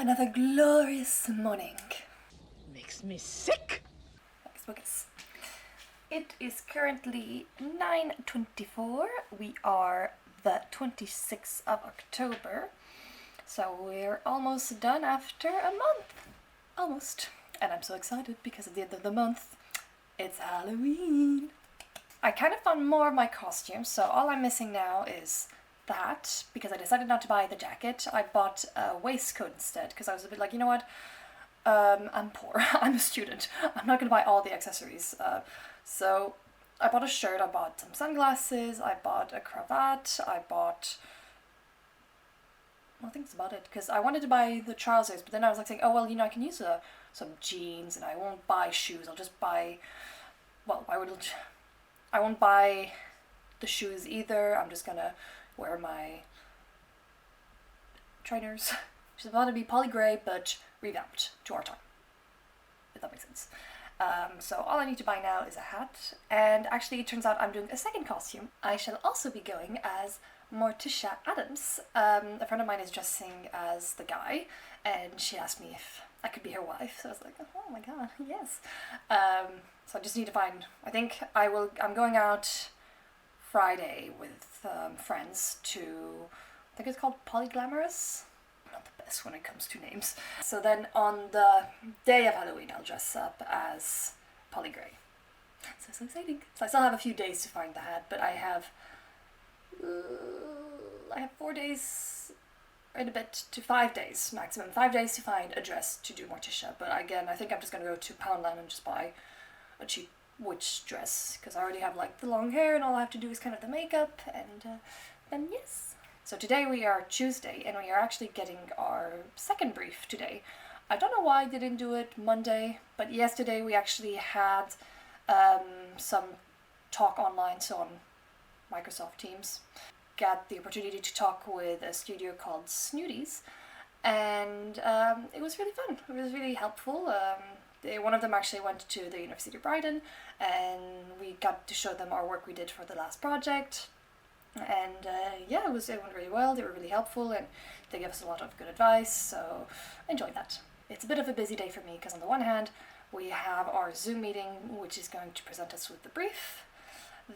Another glorious morning. Makes me sick. Focus. It is currently 9:24. We are the 26th of October. So we're almost done after a month. Almost. And I'm so excited because at the end of the month, it's Halloween. I kind of found more of my costumes, so all I'm missing now is the hat, because I decided not to buy the jacket. I bought a waistcoat instead, because I was a bit like, you know what, I'm poor, I'm a student, I'm not going to buy all the accessories. So I bought a shirt, I bought some sunglasses, I bought a cravat, I bought... well, I think that's about it, because I wanted to buy the trousers, but then I was like saying, oh well, you know, I can use some jeans, and I won't buy shoes, I'll just buy... well, I won't buy the shoes either, I'm just gonna wear my trainers, which is about to be poly grey, but revamped to our time, if that makes sense. So all I need to buy now is a hat, and actually it turns out I'm doing a second costume. I shall also be going as Morticia Adams. A friend of mine is dressing as the guy, and she asked me if I could be her wife, so I was like, oh my god, yes. So I just need to find, I'm going out Friday with friends to, I think it's called Polyglamorous. I'm not the best when it comes to names. So then on the day of Halloween, I'll dress up as Polly Grey. So exciting. So I still have a few days to find the hat, but I have 4 days and a bit to 5 days maximum. 5 days to find a dress to do Morticia. But again, I think I'm just gonna go to Poundland and just buy a cheap witch dress, because I already have like the long hair and all I have to do is kind of the makeup, and then yes. So today we are Tuesday and we are actually getting our second brief today. I don't know why I didn't do it Monday, but yesterday we actually had some talk online, so on Microsoft Teams. Got the opportunity to talk with a studio called Snooties, and it was really fun. It was really helpful. One of them actually went to the University of Brighton, and we got to show them our work we did for the last project. And yeah, it went really well. They were really helpful, and they gave us a lot of good advice, so I enjoyed that. It's a bit of a busy day for me, because on the one hand, we have our Zoom meeting, which is going to present us with the brief.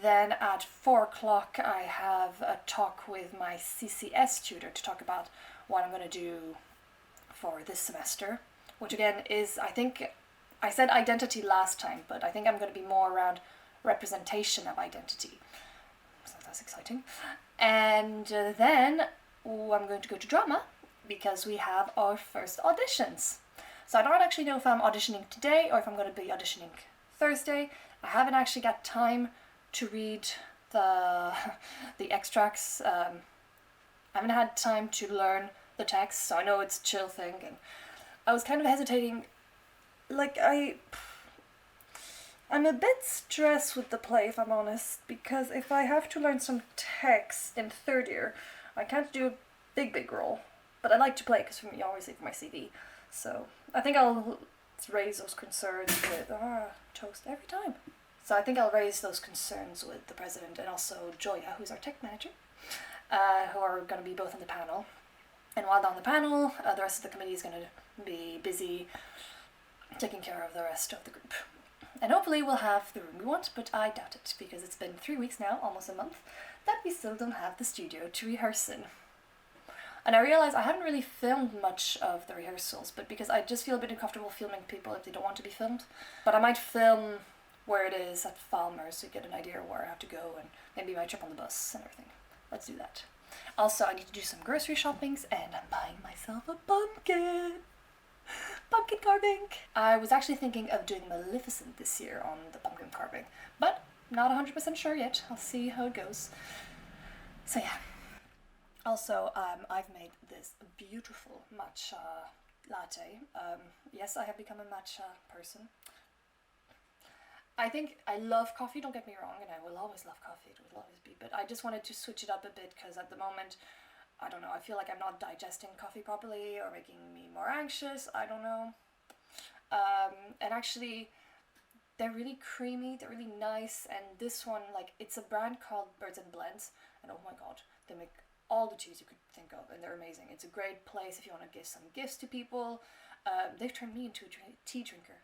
Then at 4 o'clock, I have a talk with my CCS tutor to talk about what I'm going to do for this semester, which again is, I think, I said identity last time, but I think I'm going to be more around representation of identity. So that's exciting. And then I'm going to go to drama, because we have our first auditions. So I don't actually know if I'm auditioning today or if I'm going to be auditioning Thursday. I haven't actually got time to read the extracts. I haven't had time to learn the text, so I know it's a chill thing, and I was kind of hesitating. Like, I'm a bit stressed with the play, if I'm honest, because if I have to learn some text in third year, I can't do a big role. But I like to play, because for me, obviously for my CV. So I think I'll raise those concerns with toast every time. So I think I'll raise those concerns with the president and also Joya, who's our tech manager, who are going to be both on the panel. And while they're on the panel, the rest of the committee is going to be busy taking care of the rest of the group. And hopefully we'll have the room we want, but I doubt it, because it's been 3 weeks now, almost a month, that we still don't have the studio to rehearse in. And I realize I haven't really filmed much of the rehearsals, but because I just feel a bit uncomfortable filming people if they don't want to be filmed. But I might film where it is at Falmer, so you get an idea of where I have to go, and maybe my trip on the bus and everything. Let's do that. Also, I need to do some grocery shoppings, and I'm buying myself a pumpkin! Pumpkin carving! I was actually thinking of doing Maleficent this year on the pumpkin carving, but not 100% sure yet. I'll see how it goes. So yeah. Also, I've made this beautiful matcha latte. Yes, I have become a matcha person. I think I love coffee, don't get me wrong, and I will always love coffee, it will always be, but I just wanted to switch it up a bit, because at the moment, I don't know, I feel like I'm not digesting coffee properly, or making me more anxious, I don't know. And actually, they're really creamy, they're really nice, and this one, like, it's a brand called Birds and Blends, and oh my god, they make all the teas you could think of, and they're amazing. It's a great place if you want to give some gifts to people. They've turned me into a tea drinker,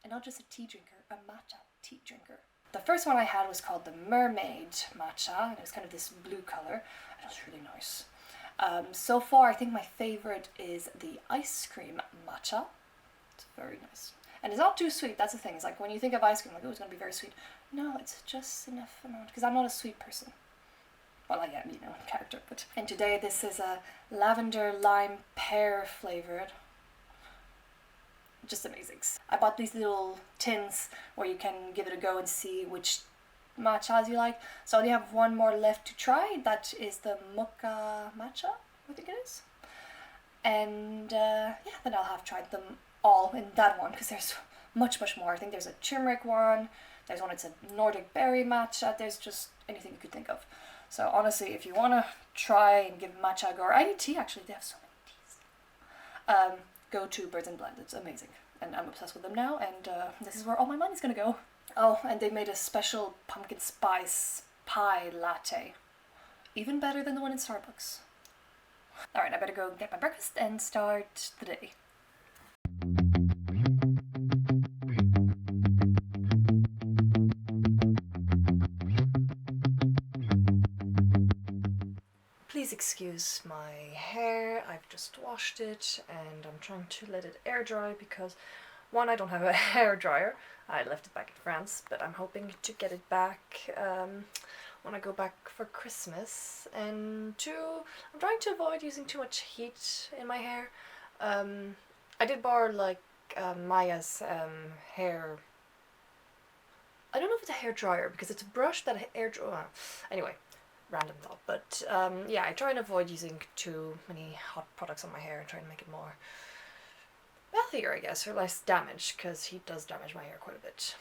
and not just a tea drinker, a matcha tea drinker. The first one I had was called the Mermaid Matcha, and it was kind of this blue color. It was really nice. So far, I think my favorite is the ice cream matcha. It's very nice. And it's not too sweet, that's the thing. It's like when you think of ice cream, like, oh, it's going to be very sweet. No, it's just enough amount, because I'm not a sweet person. Well, I am, you know, in character. But and today this is a lavender lime pear flavored. Just amazing. I bought these little tins where you can give it a go and see which matchas you like. So I only have one more left to try. That is the mocha matcha, I think it is. And yeah, then I'll have tried them all in that one, because there's much more. I think there's a turmeric one, there's one that's a Nordic berry matcha, there's just anything you could think of. So honestly, if you want to try and give matcha a go, or any tea actually, they have so many teas, go to Birds and Blend. It's amazing, and I'm obsessed with them now, and this is where all my money's gonna go. Oh, and they made a special pumpkin spice pie latte, even better than the one in Starbucks. Alright, I better go get my breakfast and start the day. Please excuse my hair. I've just washed it and I'm trying to let it air dry because one, I don't have a hair dryer. I left it back in France, but I'm hoping to get it back when I go back for Christmas. And two, I'm trying to avoid using too much heat in my hair. I did borrow like Maya's hair. I don't know if it's a hair dryer because it's a brush that air dryer. Anyway, random thought. But yeah, I try and avoid using too many hot products on my hair and try and make it more healthier, I guess, or less damage, because heat does damage my hair quite a bit.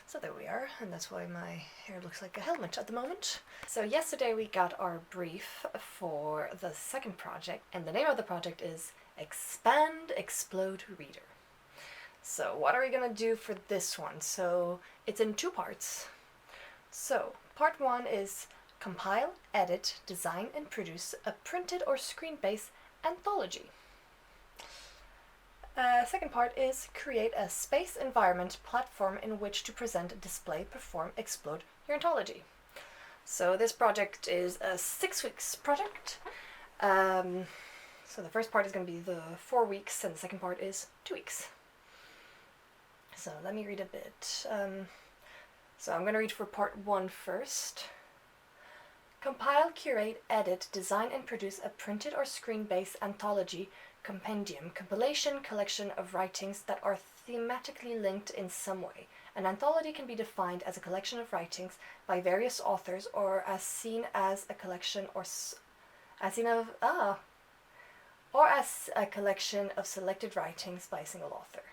So there we are, and that's why my hair looks like a helmet at the moment. So yesterday we got our brief for the second project, and the name of the project is Expand, Explode, Reader. So what are we gonna do for this one? So it's in two parts. So part one is compile, edit, design, and produce a printed or screen-based anthology. Second part is create a space environment platform in which to present, display, perform, explode your anthology. So this project is a 6 weeks project. So the first part is going to be the 4 weeks and the second part is 2 weeks. So let me read a bit. So I'm going to read for part one first. Compile, curate, edit, design, and produce a printed or screen-based anthology, compendium, compilation, collection of writings that are thematically linked in some way. An anthology can be defined as a collection of writings by various authors, or as seen as a collection as a collection of selected writings by a single author.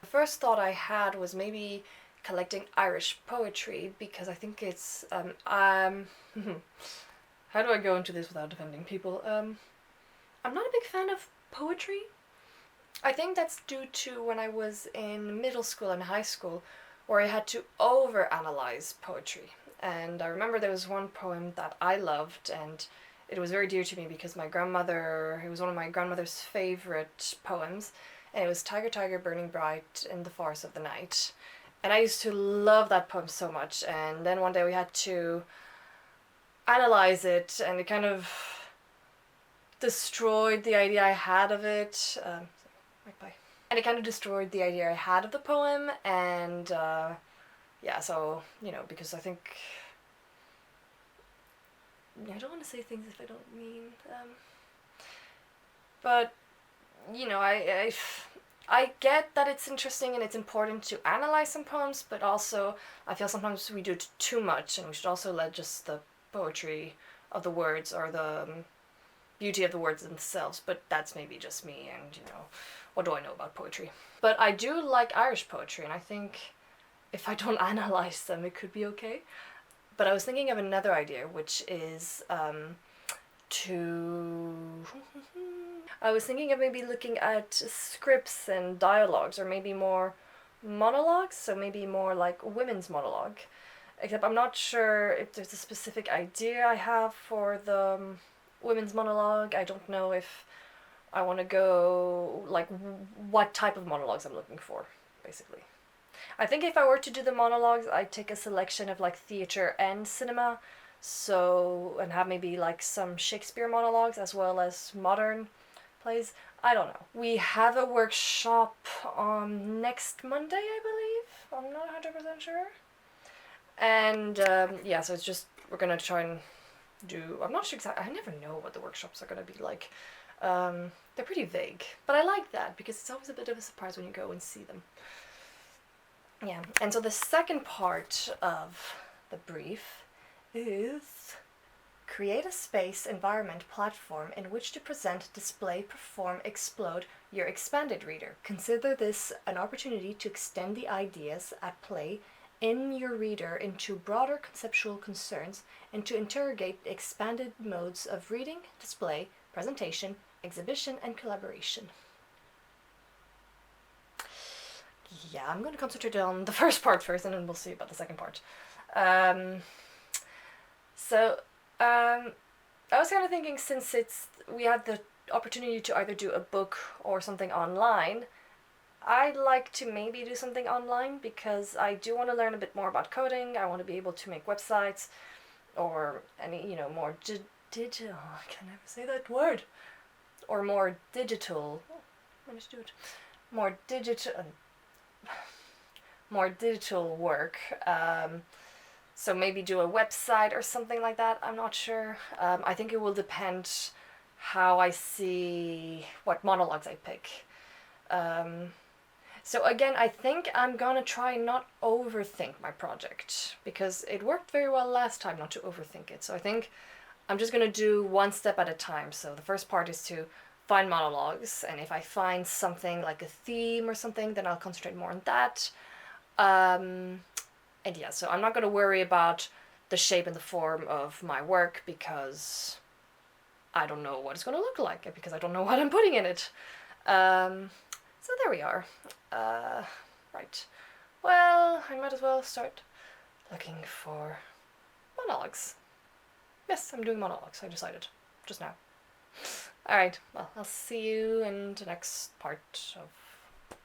The first thought I had was maybe collecting Irish poetry, because I think it's how do I go into this without offending people? I'm not a big fan of poetry. I think that's due to when I was in middle school and high school, where I had to overanalyze poetry. And I remember there was one poem that I loved, and it was very dear to me because it was one of my grandmother's favorite poems, and it was Tiger, Tiger, Burning Bright in the Forest of the Night. And I used to love that poem so much, and then one day we had to analyze it, and it kind of destroyed the idea I had of it. And it kind of destroyed the idea I had of the poem, and yeah, so, you know, because I think, I don't want to say things if I don't mean, but, you know, I get that it's interesting and it's important to analyze some poems, but also I feel sometimes we do it too much, and we should also let just the poetry of the words, or the beauty of the words themselves. But that's maybe just me, and, you know, what do I know about poetry? But I do like Irish poetry, and I think if I don't analyze them, it could be okay. But I was thinking of another idea, which is I was thinking of maybe looking at scripts and dialogues, or maybe more monologues, so maybe more like women's monologue. except I'm not sure if there's a specific idea I have for the women's monologue. I don't know if I want to go, like, what type of monologues I'm looking for, basically. I think if I were to do the monologues, I'd take a selection of, like, theater and cinema, so, and have maybe, like, some Shakespeare monologues as well as modern plays. I don't know. We have a workshop on next Monday, I believe. I'm not 100% sure. And yeah, so it's just, we're gonna try and do, I'm not sure exactly, I never know what the workshops are gonna be like. They're pretty vague, but I like that because it's always a bit of a surprise when you go and see them. Yeah, and so the second part of the brief is create a space, environment, platform in which to present, display, perform, explode your expanded reader. Consider this an opportunity to extend the ideas at play in your reader into broader conceptual concerns and to interrogate the expanded modes of reading, display, presentation, exhibition, and collaboration. Yeah, I'm going to concentrate on the first part first and then we'll see about the second part. I was kind of thinking, since we had the opportunity to either do a book or something online, I'd like to maybe do something online because I do want to learn a bit more about coding. I want to be able to make websites or any, more digital. I can never say that word. Or more digital. Oh, I managed to do it. More digital work. So maybe do a website or something like that. I'm not sure. I think it will depend how I see what monologues I pick. So again, I think I'm gonna try not overthink my project because it worked very well last time not to overthink it. So I think I'm just gonna do one step at a time. So the first part is to find monologues, and if I find something like a theme or something, then I'll concentrate more on that. And yeah, so I'm not gonna worry about the shape and the form of my work because I don't know what it's gonna look like because I don't know what I'm putting in it. So there we are. Right. Well, I might as well start looking for monologues. Yes, I'm doing monologues, I decided just now. Alright, well, I'll see you in the next part of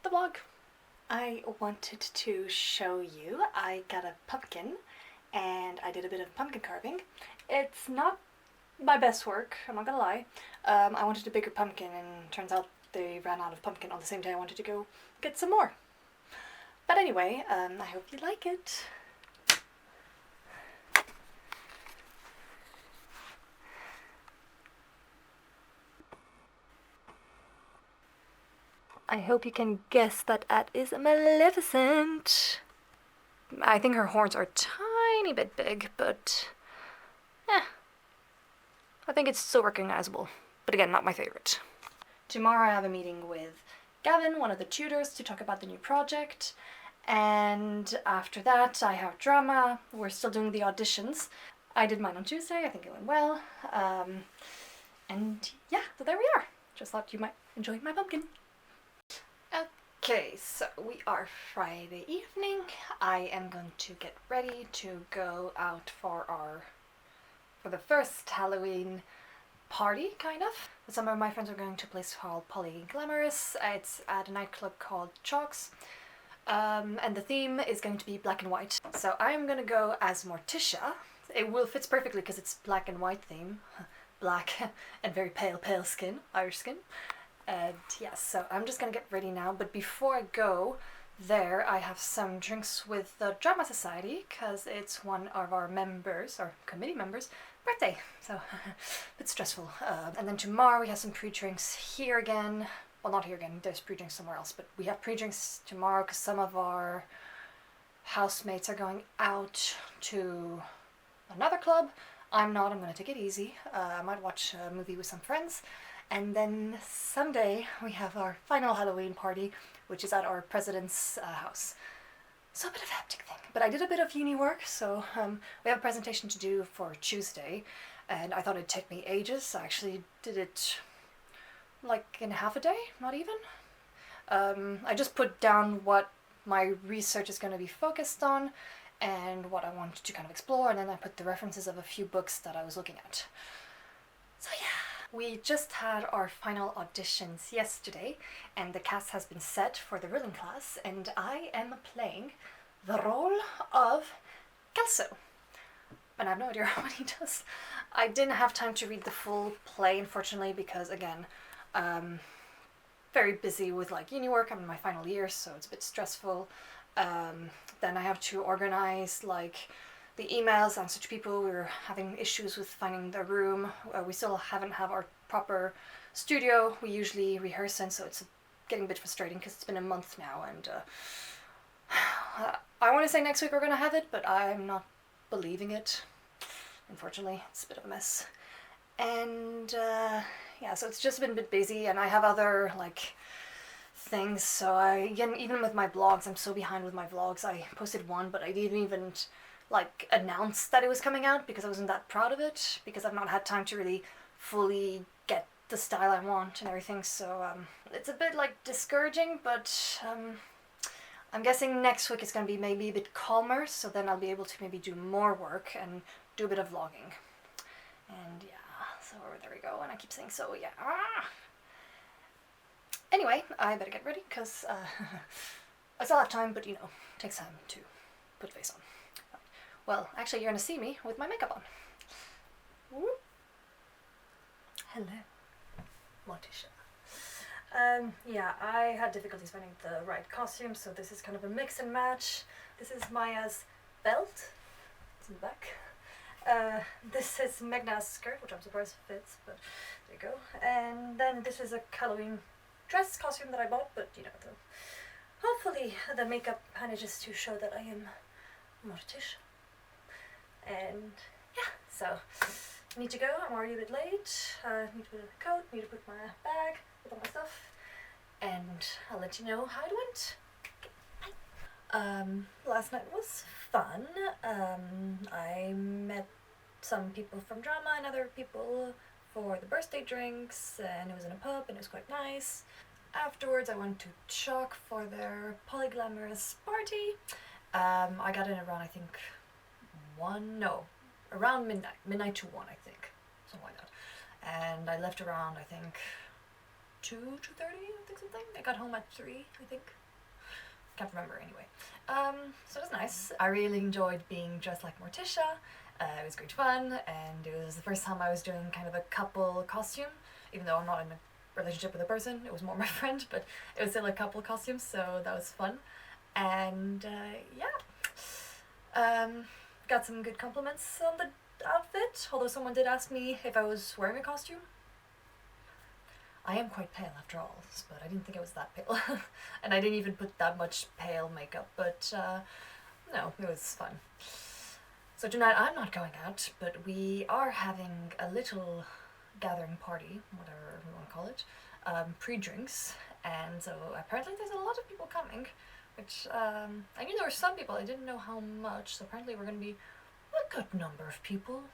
the vlog. I wanted to show you, I got a pumpkin and I did a bit of pumpkin carving. It's not my best work, I'm not gonna lie. I wanted a bigger pumpkin and turns out they ran out of pumpkin on the same day I wanted to go get some more. But anyway, I hope you like it. I hope you can guess that is Maleficent. I think her horns are a tiny bit big, but I think it's still recognizable. But again, not my favorite. Tomorrow I have a meeting with Gavin, one of the tutors, to talk about the new project. And after that I have drama. We're still doing the auditions. I did mine on Tuesday, I think it went well. And yeah, so there we are. Just thought you might enjoy my pumpkin. Okay, so we are Friday evening. I am going to get ready to go out for the first Halloween party, kind of. Some of my friends are going to a place called Polly Glamorous. It's at a nightclub called Chalks. And the theme is going to be black and white. So I'm gonna go as Morticia. It will fits perfectly because it's black and white theme. Black and very pale skin, Irish skin. And yes, so I'm just gonna get ready now, but before I go there, I have some drinks with the Drama Society, because it's one of our members, our committee members' birthday, so a bit stressful. And then tomorrow we have some pre-drinks here again. Well, not here again, there's pre-drinks somewhere else, but we have pre-drinks tomorrow because some of our housemates are going out to another club. I'm not, I'm gonna take it easy. I might watch a movie with some friends. And then Sunday we have our final Halloween party, which is at our president's house. So a bit of a hectic thing. But I did a bit of uni work, so we have a presentation to do for Tuesday, and I thought it'd take me ages. I actually did it like in half a day, not even. I just put down what my research is going to be focused on, and what I wanted to kind of explore, and then I put the references of a few books that I was looking at. So yeah, we just had our final auditions yesterday, and the cast has been set for the Rilling class, and I am playing the role of Kelso. And I have no idea what he does. I didn't have time to read the full play, unfortunately, because again, very busy with like uni work. I'm in my final year, so it's a bit stressful. Then I have to organize like the emails and such people. We were having issues with finding the room. We still haven't have our proper studio we usually rehearse in, so it's getting a bit frustrating because it's been a month now, and I want to say next week we're gonna have it, but I'm not believing it. Unfortunately, it's a bit of a mess. And yeah, so it's just been a bit busy, and I have other like things. So even with my vlogs, I'm so behind with my vlogs. I posted one, but I didn't even like announce that it was coming out because I wasn't that proud of it, because I've not had time to really fully get the style I want and everything. So it's a bit like discouraging, but I'm guessing next week it's gonna be maybe a bit calmer, so then I'll be able to maybe do more work and do a bit of vlogging. And yeah, so there we go. And I keep saying so, yeah. Anyway, I better get ready because I still have time, but you know, it takes time to put face on. Well, actually, you're gonna see me with my makeup on. Whoop. Hello, Morticia. Yeah, I had difficulties finding the right costume, so this is kind of a mix and match. This is Maya's belt. It's in the back. This is Megna's skirt, which I'm surprised fits, but there you go. And then this is a Halloween dress costume that I bought, but you know, hopefully the makeup manages to show that I am Morticia. And yeah, so I need to go. I'm already a bit late. Need to put on a coat, need to put my bag with all my stuff, and I'll let you know how it went. Last night was fun. I met some people from drama and other people for the birthday drinks, and it was in a pub and it was quite nice. Afterwards I went to Chalk for their polyglamorous party. I got in around, I think, around midnight to 1, I think, something like that. And I left around, I think, 2:30, I think, something. I got home at 3, I think. Can't remember anyway. So it was nice. I really enjoyed being dressed like Morticia. It was great fun, and it was the first time I was doing kind of a couple costume, even though I'm not in a relationship with a person. It was more my friend, but it was still a couple costume, so that was fun. And yeah, got some good compliments on the outfit, although someone did ask me if I was wearing a costume. I am quite pale after all, but I didn't think I was that pale. And I didn't even put that much pale makeup, but no, it was fun. So tonight I'm not going out, but we are having a little gathering party, whatever we want to call it, pre-drinks, and so apparently there's a lot of people coming, which I knew there were some people, I didn't know how much, so apparently we're going to be a good number of people.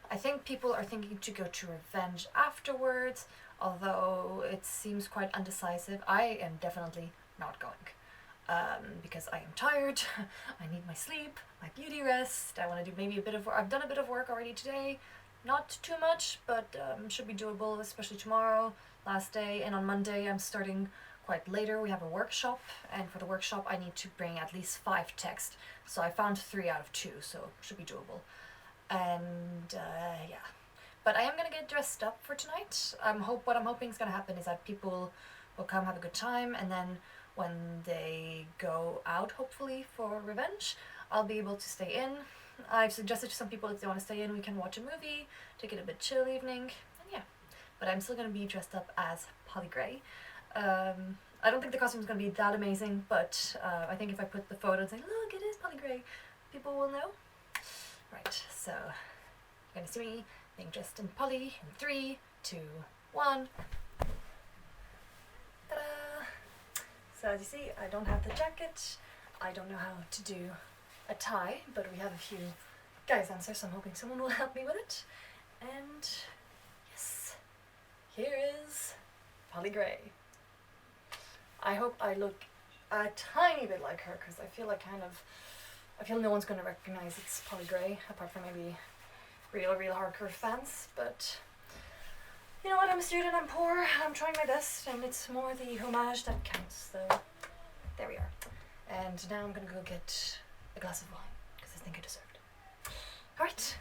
I think people are thinking to go to Revenge afterwards, although it seems quite undecisive. I am definitely not going. Because I am tired, I need my sleep, my beauty rest, I want to do maybe a bit of work. I've done a bit of work already today, not too much, but should be doable, especially tomorrow, last day, and on Monday I'm starting quite later. We have a workshop, and for the workshop I need to bring at least 5 texts, so I found 3 out of 2, so should be doable. And yeah, but I am gonna get dressed up for tonight. What I'm hoping is gonna happen is that people will come, have a good time, and then when they go out, hopefully for Revenge, I'll be able to stay in. I've suggested to some people if they want to stay in, we can watch a movie, take it a bit chill evening, and yeah. But I'm still gonna be dressed up as Polly Gray. I don't think the costume is gonna be that amazing, but I think if I put the photo and say, look, it is Polly Gray, people will know. Right, so you're gonna see me being dressed in Polly in 3, 2, 1. Ta-da! So as you see, I don't have the jacket. I don't know how to do a tie, but we have a few guys answers, so I'm hoping someone will help me with it. And yes, here is Polly Gray. I hope I look a tiny bit like her, because I feel like kind of I feel no one's gonna recognize it's poly grey, apart from maybe real hardcore fans, but you know what, I'm a student, I'm poor, I'm trying my best, and it's more the homage that counts, so there we are. And now I'm gonna go get a glass of wine, because I think I deserve it. Alright.